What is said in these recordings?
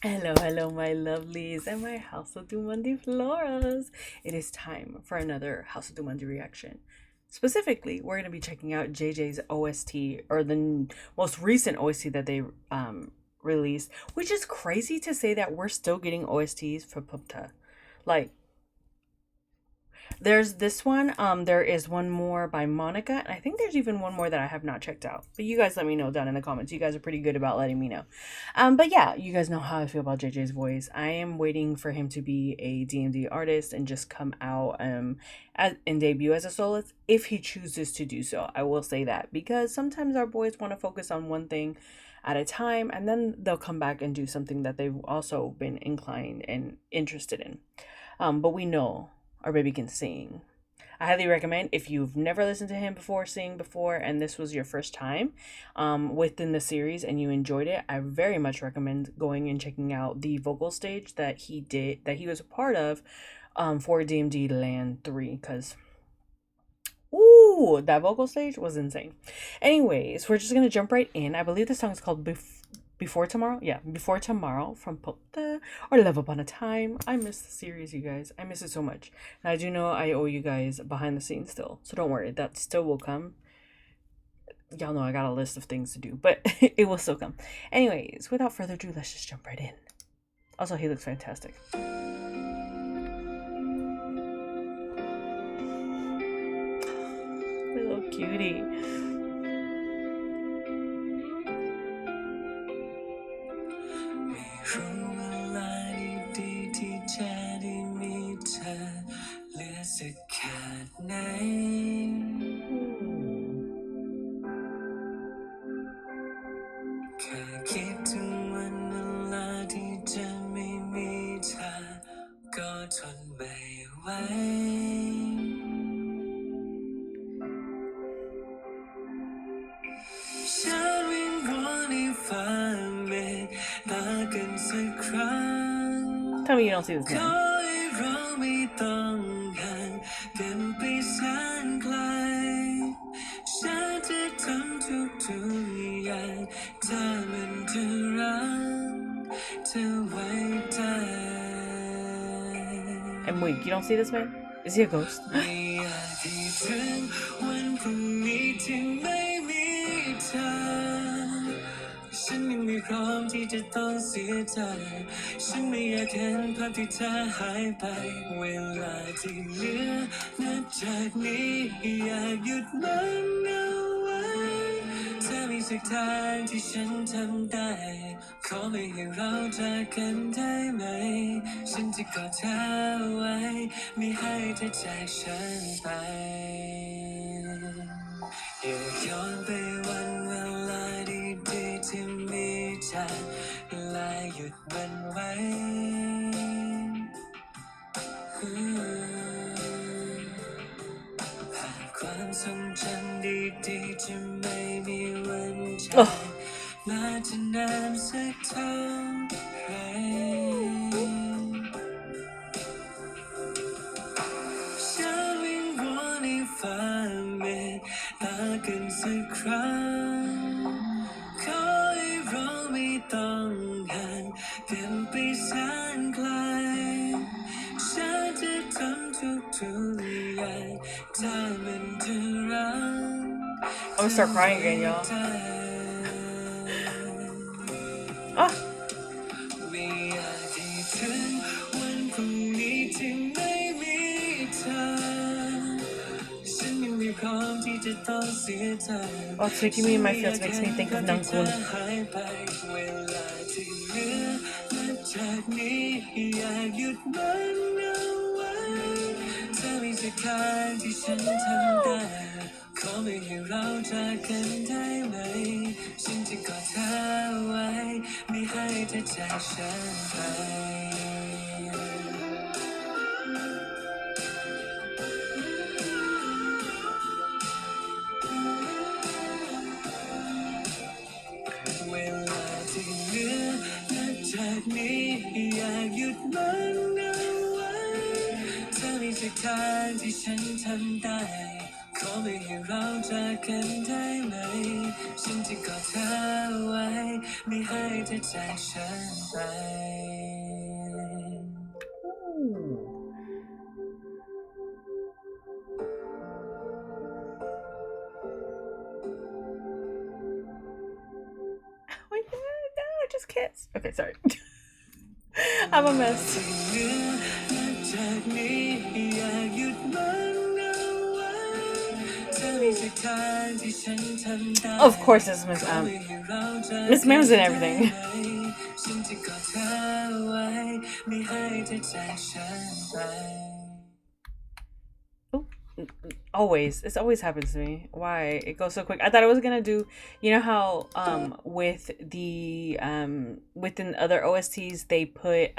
Hello, hello, my lovelies and my House of Dumandi Floras. It is time for another House of Dumandi reaction. Specifically, we're going to be checking out JJ's OST, or the most recent OST that they released, which is crazy to say that we're still getting OSTs for Ost.ภพเธอ. Like, there's this one. There is one more by Monica, and I think there's even one more that I have not checked out. But you guys let me know down in the comments. You guys are pretty good about letting me know. But yeah, you guys know how I feel about JJ's voice. I am waiting for him to be a DMD artist and just come out and debut as a soloist if he chooses to do so. I will say that because sometimes our boys want to focus on one thing at a time, and then they'll come back and do something that they've also been inclined and interested in. But we know our baby can sing. I highly recommend if you've never listened to him before, sing before, and this was your first time within the series and you enjoyed it, I very much recommend going and checking out the vocal stage that he was a part of for DMD Land 3, because ooh, that vocal stage was insane. Anyways, we're just gonna jump right in. I believe the song is called Before Tomorrow. Yeah, Before Tomorrow from Ost.ภพเธอor Love Upon a Time. I miss the series, you guys. I miss it so much. And I do know I owe you guys behind the scenes still, so don't worry, that still will come. Y'all know I got a list of things to do, but it will still come. Anyways, without further ado, let's just jump right in. Also, he looks fantastic. Little cutie. Tell me you don't see this man. And wait, you don't see this man? Is he a ghost? I'm gonna start crying again, y'all. Ah. Oh, it's making me in my feels. Makes me think of Nangkun. ไม่ให้เราจากกันได้ไหมฉันจะกอดเธอไว้ไม่ให้เธอจากฉันไป Wait, no, just kiss. Okay, sorry. I'm a mess. Of course, it's Miss Ma'am's in everything. Oh, always. This always happens to me. Why? It goes so quick. I thought I was gonna do, you know how with the within other OSTs they put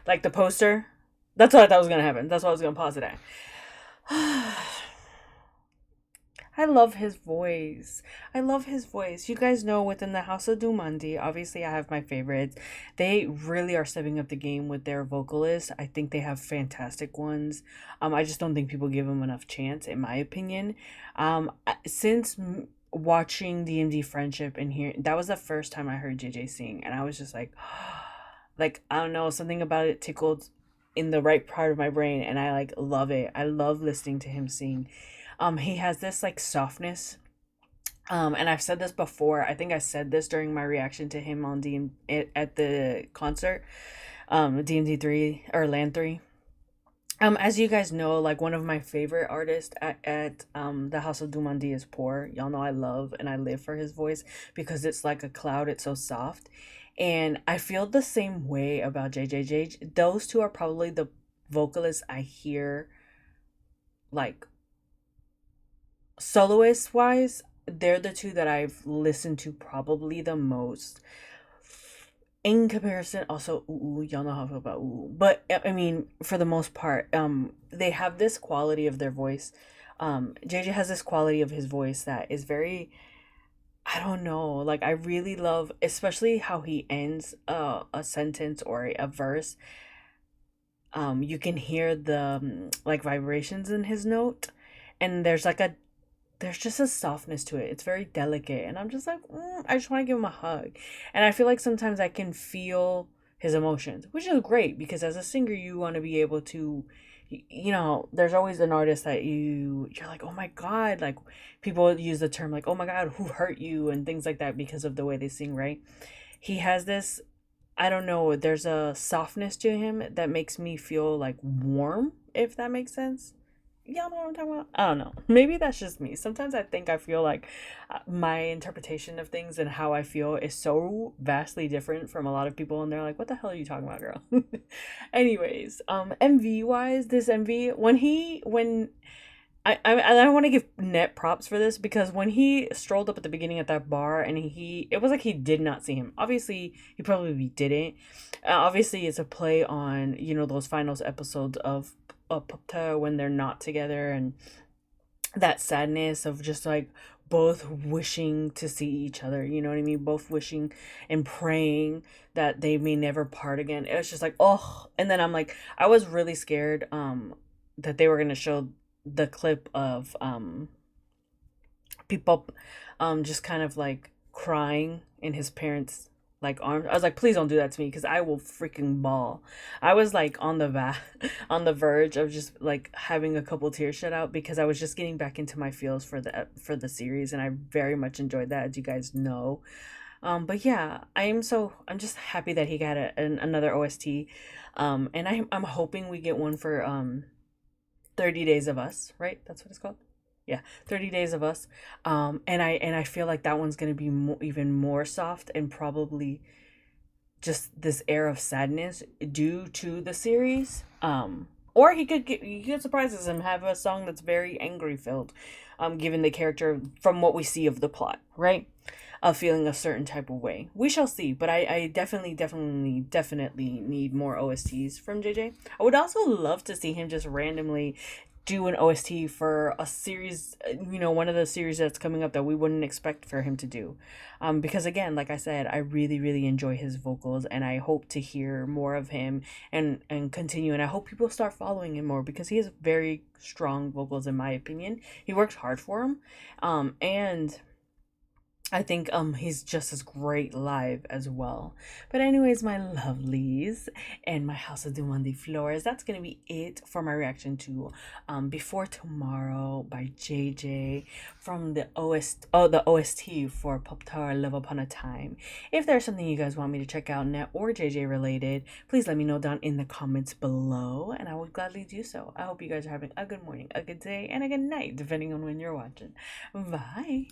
like the poster. That's what I thought was gonna happen. That's what I was gonna pause it at. I love his voice. I love his voice. You guys know within the House of Dumandi, obviously I have my favorites. They really are stepping up the game with their vocalists. I think they have fantastic ones. I just don't think people give them enough chance, in my opinion. Since watching DMD Friendship and here, that was the first time I heard JJ sing, and I was just like I don't know, something about it tickled in the right part of my brain, and I like love it. I love listening to him sing. He has this like softness. And I've said this before. I think I said this during my reaction to him on at the concert, DMD3 or Land 3. As you guys know, like one of my favorite artists at the House of Dumandi is Poor. Y'all know I love and I live for his voice because it's like a cloud. It's so soft, and I feel the same way about JJJ. Those two are probably the vocalists I hear like soloist wise. They're the two that I've listened to probably the most. In comparison, also, ooh, y'all know how I feel about ooh. But I mean, for the most part, they have this quality of their voice. JJ has this quality of his voice that is very, I don't know, like I really love, especially how he ends a sentence or a verse. You can hear the like vibrations in his note, and there's just a softness to it. It's very delicate, and I'm just like, I just want to give him a hug. And I feel like sometimes I can feel his emotions, which is great because as a singer, you want to be able to, you know, there's always an artist that you're like, oh my god, like people use the term like, oh my god, who hurt you and things like that because of the way they sing, right? He has this, I don't know, there's a softness to him that makes me feel like warm, if that makes sense. Y'all know what I'm talking about? I don't know. Maybe that's just me. Sometimes I think I feel like my interpretation of things and how I feel is so vastly different from a lot of people, and they're like, "What the hell are you talking about, girl?" Anyways, MV wise, this MV when I want to give net props for this because when he strolled up at the beginning at that bar and it was like he did not see him. Obviously, he probably didn't. Obviously, it's a play on, you know, those finals episodes of Ost.ภพเธอwhen they're not together, and that sadness of just like both wishing to see each other, you know what I mean? Both wishing and praying that they may never part again. It was just like, oh, and then I'm like, I was really scared that they were gonna show the clip of people just kind of like crying in his parents like arms. I was like, please don't do that to me because I will freaking bawl. I was like on the on the verge of just like having a couple tears shed out because I was just getting back into my feels for the series, and I very much enjoyed that, as you guys know. But yeah, I'm just happy that he got another OST. And I'm hoping we get one for 30 Days of Us, right? That's what it's called. Yeah, 30 Days of Us. And I feel like that one's gonna be even more soft and probably just this air of sadness due to the series. Or he could surprise us and have a song that's very angry filled, given the character from what we see of the plot, right? Of feeling a certain type of way. We shall see, but I definitely need more OSTs from JJ. I would also love to see him just randomly do an OST for a series, one of the series that's coming up that we wouldn't expect for him to do. Because again, like I said, I really, really enjoy his vocals, and I hope to hear more of him and continue. And I hope people start following him more because he has very strong vocals, in my opinion. He works hard for him. And I think he's just as great live as well. But anyways, my lovelies and my House of Dumandi Flores, that's gonna be it for my reaction to Before Tomorrow by JJ from the OST for Pop Tower Love Upon a Time. If there's something you guys want me to check out net or JJ related, please let me know down in the comments below, and I would gladly do so. I hope you guys are having a good morning, a good day, and a good night, depending on when you're watching. Bye.